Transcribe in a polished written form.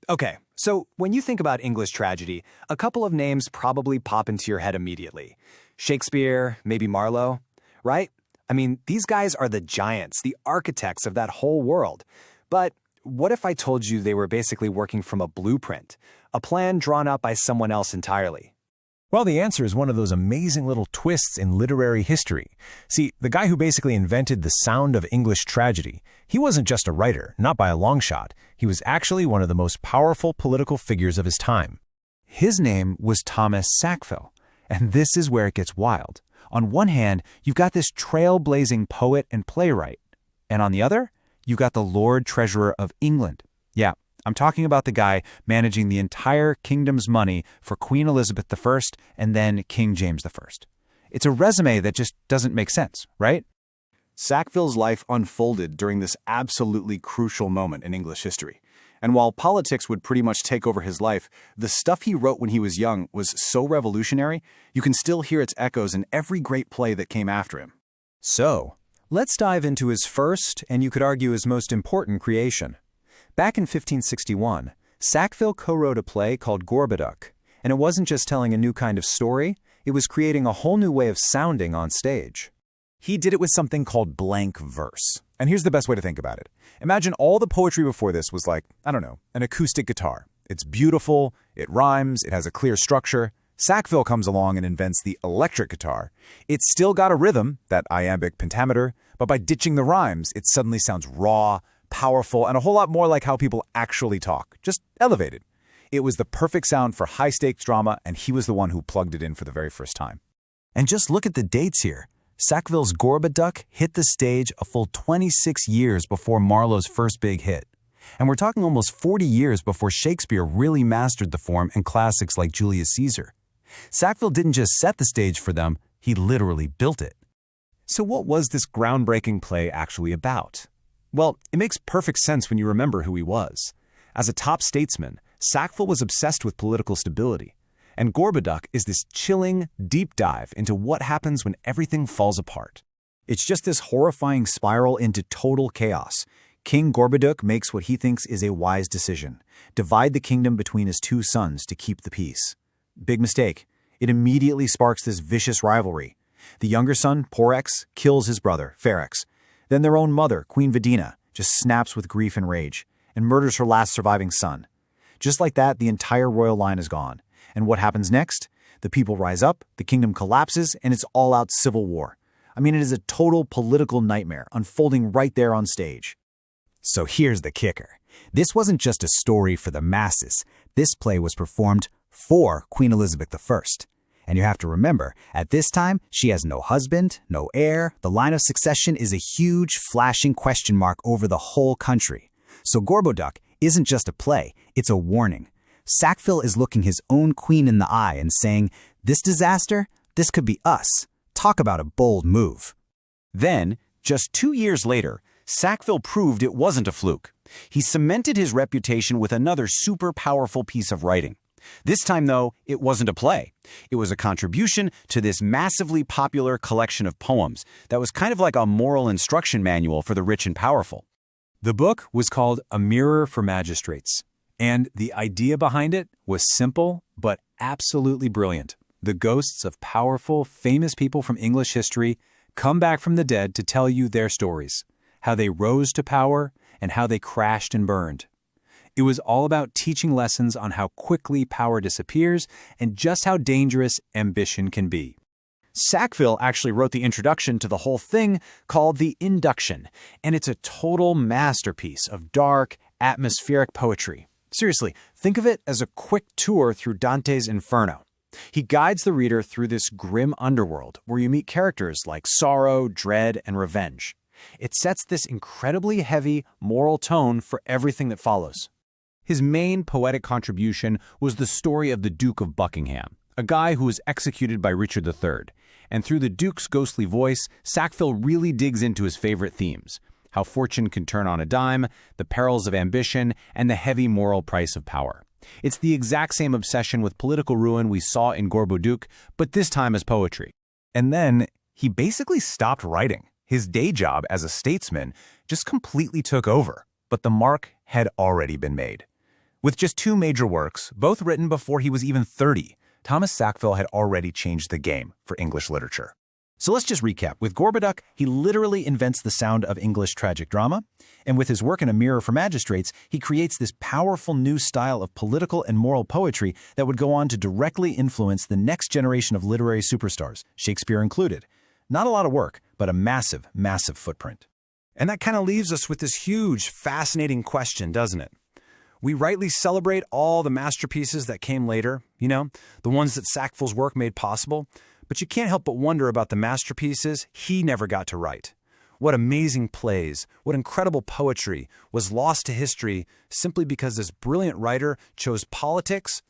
Okay, so when you think about English tragedy, a couple of names probably pop into your head immediately. Shakespeare, maybe Marlowe, right? I mean, these guys are the giants, the architects of that whole world. But what if I told you they were basically working from a blueprint, a plan drawn up by someone else entirely? Well, the answer is one of those amazing little twists in literary history. See, the guy who basically invented the sound of English tragedy, he wasn't just a writer, not by a long shot. He was actually one of the most powerful political figures of his time. His name was Thomas Sackville, and this is where it gets wild. On one hand, you've got this trailblazing poet and playwright, and on the other, you've got the Lord Treasurer of England. Yeah, I'm talking about the guy managing the entire kingdom's money for Queen Elizabeth I and then King James I. It's a resume that just doesn't make sense, right? Sackville's life unfolded during this absolutely crucial moment in English history. And while politics would pretty much take over his life, the stuff he wrote when he was young was so revolutionary, you can still hear its echoes in every great play that came after him. So, let's dive into his first, and you could argue his most important creation. Back in 1561, Sackville co-wrote a play called Gorboduc, and it wasn't just telling a new kind of story, it was creating a whole new way of sounding on stage. He did it with something called blank verse. And here's the best way to think about it. Imagine all the poetry before this was like, I don't know, an acoustic guitar. It's beautiful, it rhymes, it has a clear structure. Sackville comes along and invents the electric guitar. It's still got a rhythm, that iambic pentameter, but by ditching the rhymes, it suddenly sounds raw, powerful, and a whole lot more like how people actually talk, just elevated. It was the perfect sound for high-stakes drama, and he was the one who plugged it in for the very first time. And just look at the dates here. Sackville's Gorboduc hit the stage a full 26 years before Marlowe's first big hit. And we're talking almost 40 years before Shakespeare really mastered the form in classics like Julius Caesar. Sackville didn't just set the stage for them, he literally built it. So what was this groundbreaking play actually about? Well, it makes perfect sense when you remember who he was. As a top statesman, Sackville was obsessed with political stability. And Gorboduc is this chilling, deep dive into what happens when everything falls apart. It's just this horrifying spiral into total chaos. King Gorboduc makes what he thinks is a wise decision: divide the kingdom between his two sons to keep the peace. Big mistake. It immediately sparks this vicious rivalry. The younger son, Porrex, kills his brother, Ferrex. Then their own mother, Queen Vidina, just snaps with grief and rage and murders her last surviving son. Just like that, the entire royal line is gone. And what happens next? The people rise up, the kingdom collapses, and it's all-out civil war. I mean, it is a total political nightmare unfolding right there on stage. So here's the kicker. This wasn't just a story for the masses. This play was performed for Queen Elizabeth I. And you have to remember, at this time, she has no husband, no heir. The line of succession is a huge, flashing question mark over the whole country. So Gorboduc isn't just a play, it's a warning. Sackville is looking his own queen in the eye and saying, this disaster, this could be us. Talk about a bold move. Then, just 2 years later, Sackville proved it wasn't a fluke. He cemented his reputation with another super powerful piece of writing. This time, though, it wasn't a play. It was a contribution to this massively popular collection of poems that was kind of like a moral instruction manual for the rich and powerful. The book was called A Mirror for Magistrates. And the idea behind it was simple, but absolutely brilliant. The ghosts of powerful, famous people from English history come back from the dead to tell you their stories, how they rose to power and how they crashed and burned. It was all about teaching lessons on how quickly power disappears and just how dangerous ambition can be. Sackville actually wrote the introduction to the whole thing called The Induction, and it's a total masterpiece of dark, atmospheric poetry. Seriously, think of it as a quick tour through Dante's Inferno. He guides the reader through this grim underworld where you meet characters like sorrow, dread, and revenge. It sets this incredibly heavy moral tone for everything that follows. His main poetic contribution was the story of the Duke of Buckingham, a guy who was executed by Richard III. And through the Duke's ghostly voice, Sackville really digs into his favorite themes: how fortune can turn on a dime, the perils of ambition, and the heavy moral price of power. It's the exact same obsession with political ruin we saw in Gorboduc, but this time as poetry. And then he basically stopped writing. His day job as a statesman just completely took over, but the mark had already been made. With just 2 major works, both written before he was even 30, Thomas Sackville had already changed the game for English literature. So let's just recap. With Gorboduc, he literally invents the sound of English tragic drama, and with his work in A Mirror for Magistrates, he creates this powerful new style of political and moral poetry that would go on to directly influence the next generation of literary superstars, Shakespeare included. Not a lot of work, but a massive, massive footprint. And that kind of leaves us with this huge, fascinating question, doesn't it? We rightly celebrate all the masterpieces that came later, the ones that Sackville's work made possible, but you can't help but wonder about the masterpieces he never got to write. What amazing plays, what incredible poetry was lost to history simply because this brilliant writer chose politics